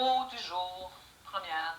mot du jour, première.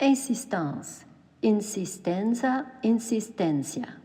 Insistance, insistenza, insistencia.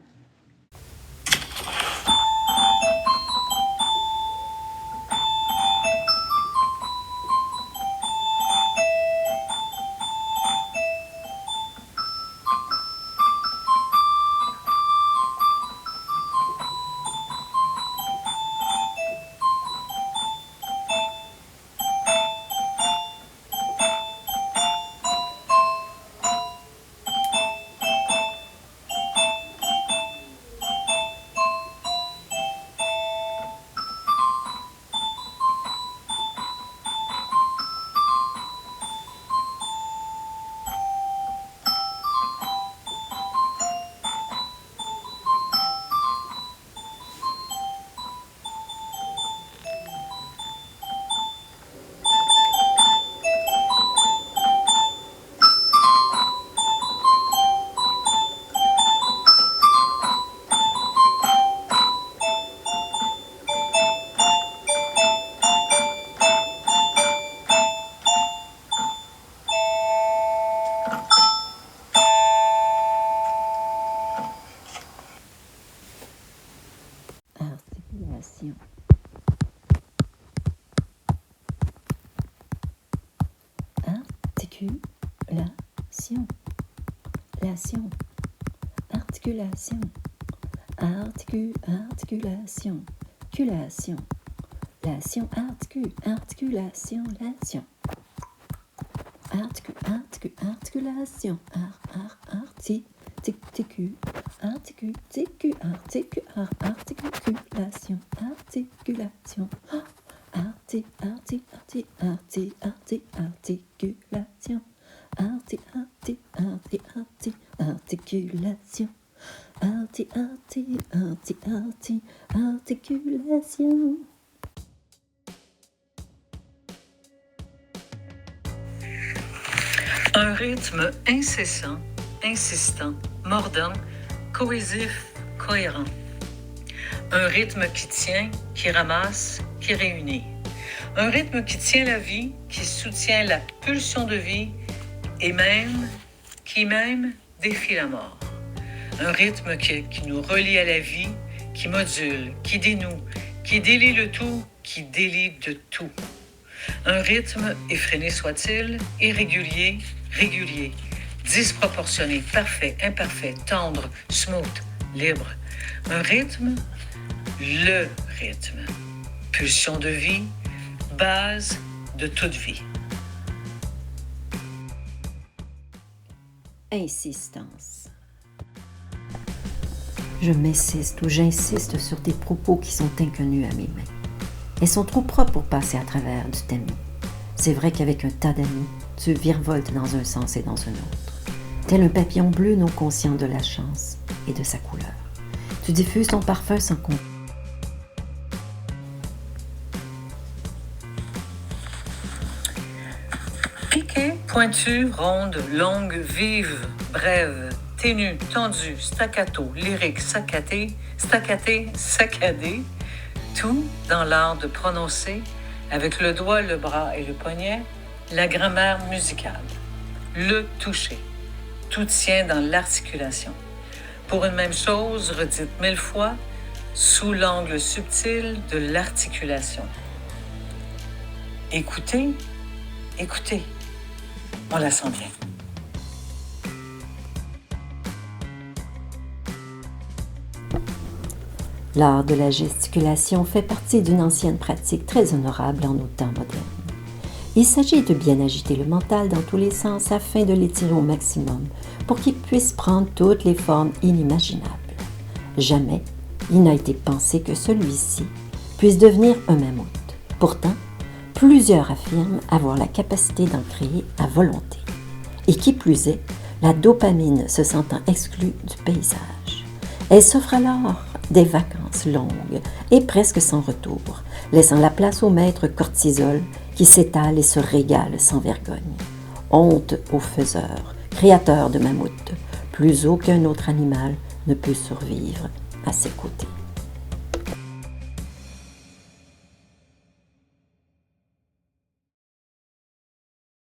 Articulation. Articulation. Lation. Articulation. Articulation. Culation. Lation. Articulation. Lation. Articulation. Articulation. Articulation. Articulation. Articulation. Articulation. Un rythme incessant, insistant, mordant, cohésif, cohérent. Un rythme qui tient, qui ramasse, qui réunit. Un rythme qui tient la vie, qui soutient la pulsion de vie et qui défie la mort. Un rythme qui nous relie à la vie, qui module, qui dénoue, qui délie le tout, qui délie de tout. Un rythme, effréné soit-il, irrégulier, régulier, disproportionné, parfait, imparfait, tendre, smooth, libre. Un rythme, le rythme. Pulsion de vie, base de toute vie. Insistance. Je m'insiste ou j'insiste sur des propos qui sont inconnus à mes mains. Elles sont trop propres pour passer à travers du tamis. C'est vrai qu'avec un tas d'amis, tu virevoltes dans un sens et dans un autre. Tel un papillon bleu non conscient de la chance et de sa couleur. Tu diffuses ton parfum sans compter. Piquée, pointue, ronde, longue, vive, brève, ténue, tendue, staccato, lyrique, saccadé, tout dans l'art de prononcer, avec le doigt, le bras et le poignet, la grammaire musicale. Le toucher. Tout tient dans l'articulation. Pour une même chose, redite 1000 fois, sous l'angle subtil de l'articulation. Écoutez, écoutez. On la sent bien. L'art de la gesticulation fait partie d'une ancienne pratique très honorable en nos temps modernes. Il s'agit de bien agiter le mental dans tous les sens afin de l'étirer au maximum pour qu'il puisse prendre toutes les formes inimaginables. Jamais il n'a été pensé que celui-ci puisse devenir un mammouth. Pourtant, plusieurs affirment avoir la capacité d'en créer à volonté. Et qui plus est, la dopamine se sentant exclue du paysage. Elle s'offre alors des vacances longues et presque sans retour, laissant la place au maître cortisol qui s'étale et se régale sans vergogne. Honte aux faiseurs, créateurs de mammouths, plus aucun autre animal ne peut survivre à ses côtés.